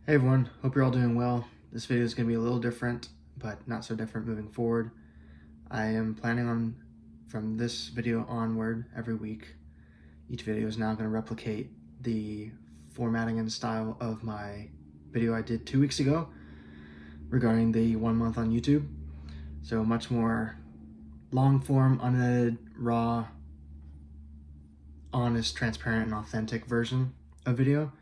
Hey everyone, hope you're all doing well. This video is going to be a little different, but not so different moving forward. I am planning on, from this video onward, every week, each video is now going to replicate the formatting and style of my video I did 2 weeks ago regarding the 1 month on YouTube. So much more long form, unedited, raw, honest, transparent, and authentic version of video,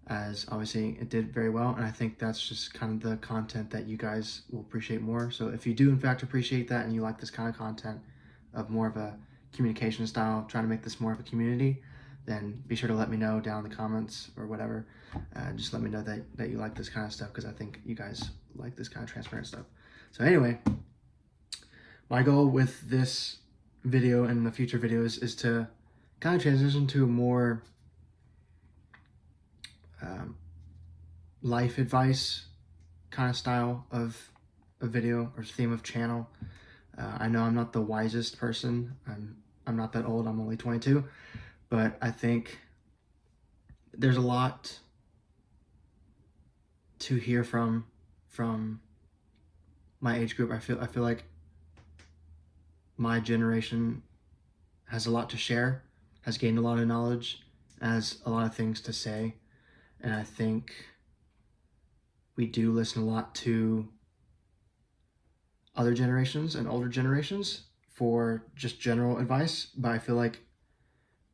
as obviously it did very well, and I think that's just kind of the content that you guys will appreciate more. So if you do in fact appreciate that and you like this kind of content of more of a communication style, trying to make this more of a community, then be sure to let me know down in the comments or whatever. Just let me know that you like this kind of stuff, because I think you guys like this kind of transparent stuff. So anyway, my goal with this video and the future videos is to kind of transition to a more life advice kind of style of a video or theme of channel. I know I'm not the wisest person. I'm not that old. I'm only 22, but I think there's a lot to hear from my age group. I feel like my generation has a lot to share, has gained a lot of knowledge, has a lot of things to say, and I think we do listen a lot to other generations and older generations for just general advice, but I feel like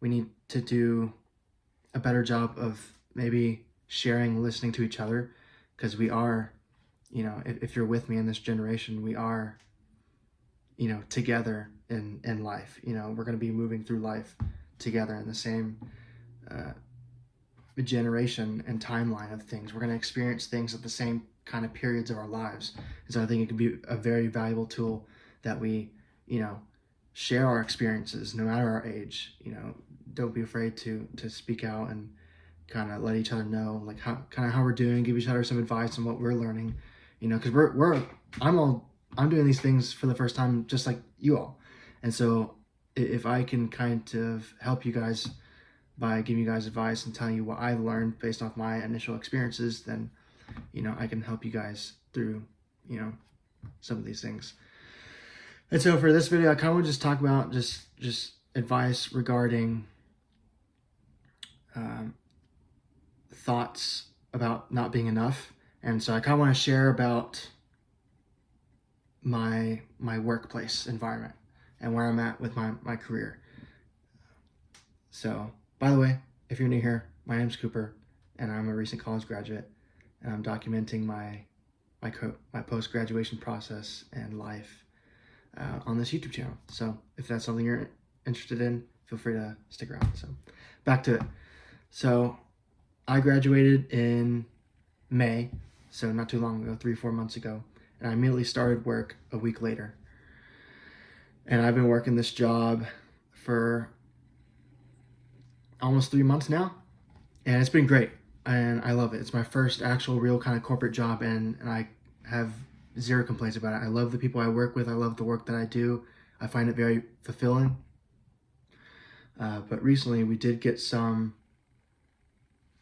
we need to do a better job of maybe sharing, listening to each other, because we are, if you're with me in this generation, we are, together in life. We're going to be moving through life together in the same generation and timeline of things. We're going to experience things at the same kind of periods of our lives. And so I think it could be a very valuable tool that we, share our experiences no matter our age. Don't be afraid to speak out and kind of let each other know like how we're doing, give each other some advice on what we're learning, because I'm doing these things for the first time just like you all. And so if I can kind of help you guys by giving you guys advice and telling you what I've learned based off my initial experiences, then, I can help you guys through, some of these things. And so for this video, I kind of want to just talk about just advice regarding thoughts about not being enough. And so I kind of want to share about my workplace environment and where I'm at with my career. So, by the way, if you're new here, my name's Cooper, and I'm a recent college graduate, and I'm documenting my post-graduation process and life on this YouTube channel. So if that's something you're interested in, feel free to stick around. So back to it. So I graduated in May, so not too long ago, 3-4 months ago, and I immediately started work a week later. And I've been working this job for almost 3 months now, and it's been great, and I love it. It's my first actual real kind of corporate job, and I have zero complaints about it. I love the people I work with. I love the work that I do. I find it very fulfilling. But recently we did get some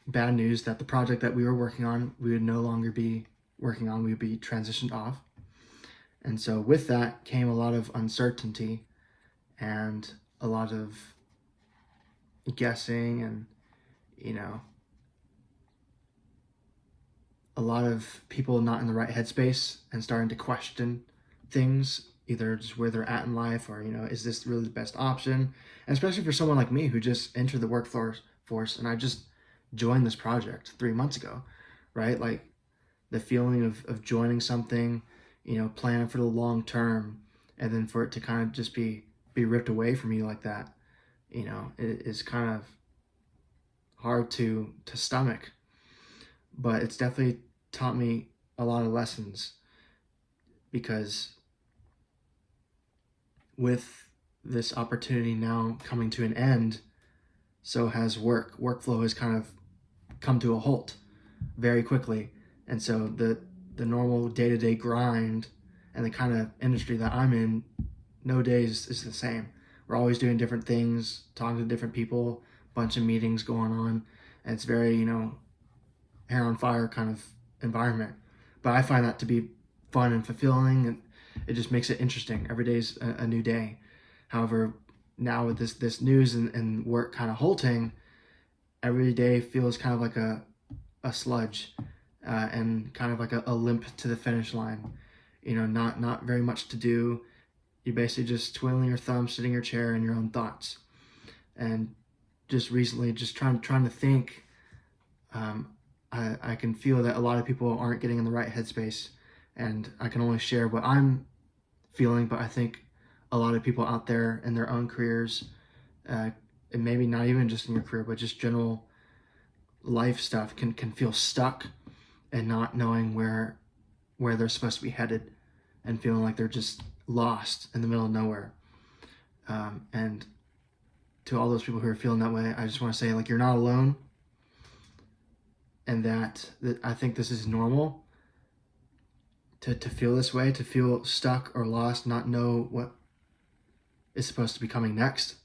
bad news that the project that we were working on, we would no longer be working on. We would be transitioned off. And so with that came a lot of uncertainty and a lot of guessing and, a lot of people not in the right headspace and starting to question things, either just where they're at in life or, is this really the best option? And especially for someone like me who just entered the workforce and I just joined this project 3 months ago, right? Like the feeling of joining something, planning for the long term, and then for it to kind of just be ripped away from you like that, it is kind of hard to stomach. But it's definitely taught me a lot of lessons, because with this opportunity now coming to an end, so has workflow has kind of come to a halt very quickly. And so the normal day-to-day grind and the kind of industry that I'm in, no days is the same. We're always doing different things, talking to different people, bunch of meetings going on, and it's very, hair on fire kind of environment. But I find that to be fun and fulfilling, and it just makes it interesting. Every day's a new day. However, now with this news and work kind of halting, every day feels kind of like a sludge, and kind of like a limp to the finish line. Not very much to do. You're basically just twiddling your thumbs, sitting in your chair, in your own thoughts. And just recently, just trying to think, I can feel that a lot of people aren't getting in the right headspace, and I can only share what I'm feeling. But I think a lot of people out there in their own careers, and maybe not even just in your career, but just general life stuff, can feel stuck and not knowing where they're supposed to be headed, and feeling like they're just lost in the middle of nowhere. And to all those people who are feeling that way, I just want to say, like, you're not alone, and that I think this is normal to feel this way, to feel stuck or lost, not know what is supposed to be coming next,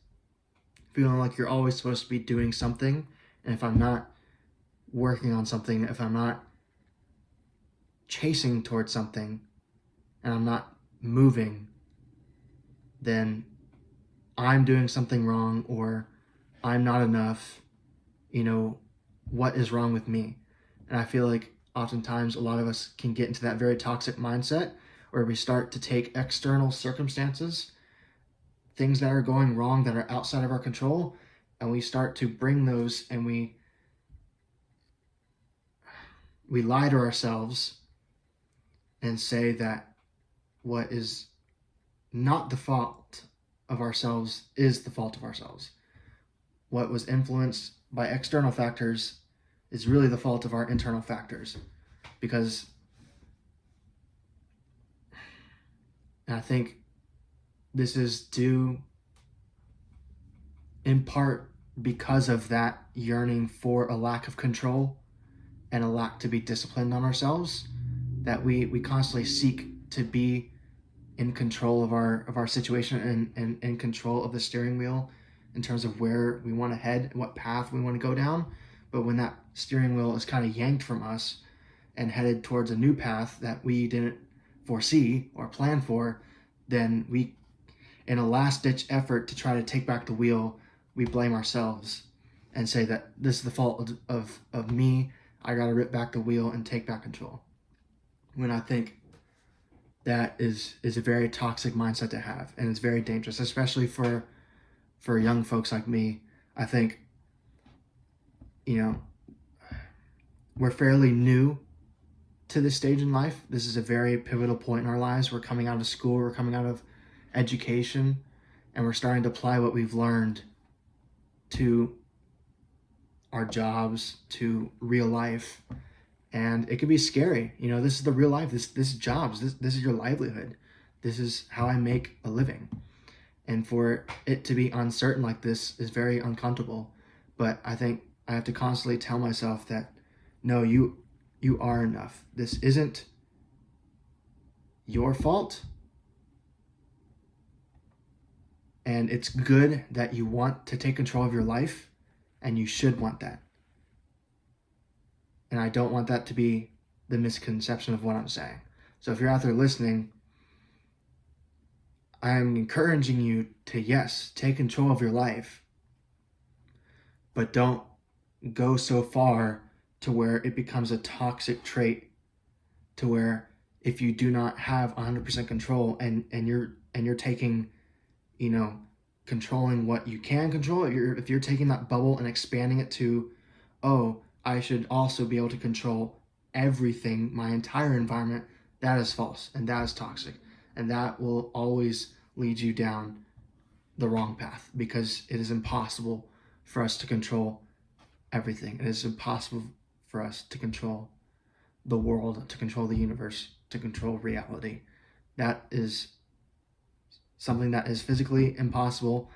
feeling like you're always supposed to be doing something, and if I'm not working on something, if I'm not chasing towards something, and I'm not moving, then I'm doing something wrong, or I'm not enough. What is wrong with me? And I feel like oftentimes a lot of us can get into that very toxic mindset where we start to take external circumstances, things that are going wrong that are outside of our control, and we start to bring those, and we lie to ourselves and say that what is not the fault of ourselves is the fault of ourselves. What was influenced by external factors is really the fault of our internal factors. Because I think this is due in part because of that yearning for a lack of control and a lack to be disciplined on ourselves, that we constantly seek to be in control of our situation, and in control of the steering wheel in terms of where we want to head, what path we want to go down. But when that steering wheel is kind of yanked from us and headed towards a new path that we didn't foresee or plan for, then we, in a last-ditch effort to try to take back the wheel, we blame ourselves and say that this is the fault of me. I got to rip back the wheel and take back control. When I think that is a very toxic mindset to have, and it's very dangerous, especially for young folks like me. I think, we're fairly new to this stage in life. This is a very pivotal point in our lives. We're coming out of school, we're coming out of education, and we're starting to apply what we've learned to our jobs, to real life. And it can be scary. This is the real life. This is jobs. This is your livelihood. This is how I make a living. And for it to be uncertain like this is very uncomfortable. But I think I have to constantly tell myself that, no, you are enough. This isn't your fault. And it's good that you want to take control of your life, and you should want that. And I don't want that to be the misconception of what I'm saying. So if you're out there listening, I'm encouraging you to, yes, take control of your life, but don't go so far to where it becomes a toxic trait, to where if you do not have 100% control and you're taking, controlling what you can control, if you're taking that bubble and expanding it to, oh, I should also be able to control everything, my entire environment, that is false, and that is toxic, and that will always lead you down the wrong path, because it is impossible for us to control everything. It is impossible for us to control the world, to control the universe, to control reality. That is something that is physically impossible,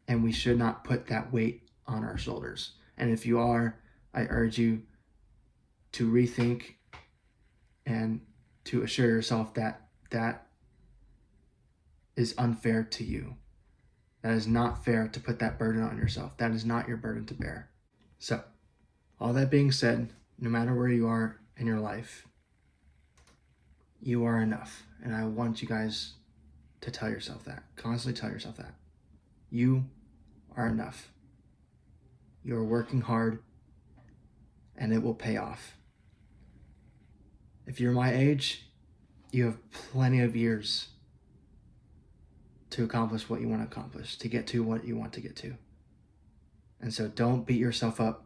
and we should not put that weight on our shoulders. And if you are, I urge you to rethink and to assure yourself that that is unfair to you. That is not fair to put that burden on yourself. That is not your burden to bear. So, all that being said, no matter where you are in your life, you are enough. And I want you guys to tell yourself that. Constantly tell yourself that. You are enough. You're working hard, and it will pay off. If you're my age, you have plenty of years to accomplish what you want to accomplish, to get to what you want to get to. And so don't beat yourself up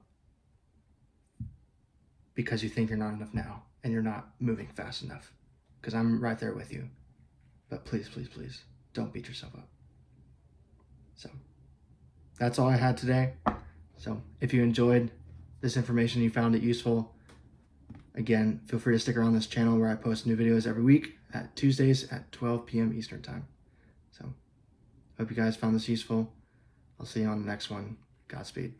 because you think you're not enough now and you're not moving fast enough. Because I'm right there with you. But please, please, please, don't beat yourself up. So that's all I had today. So if you enjoyed this information, you found it useful, again, feel free to stick around this channel where I post new videos every week at Tuesdays at 12 p.m. Eastern Time. So hope you guys found this useful. I'll see you on the next one. Godspeed.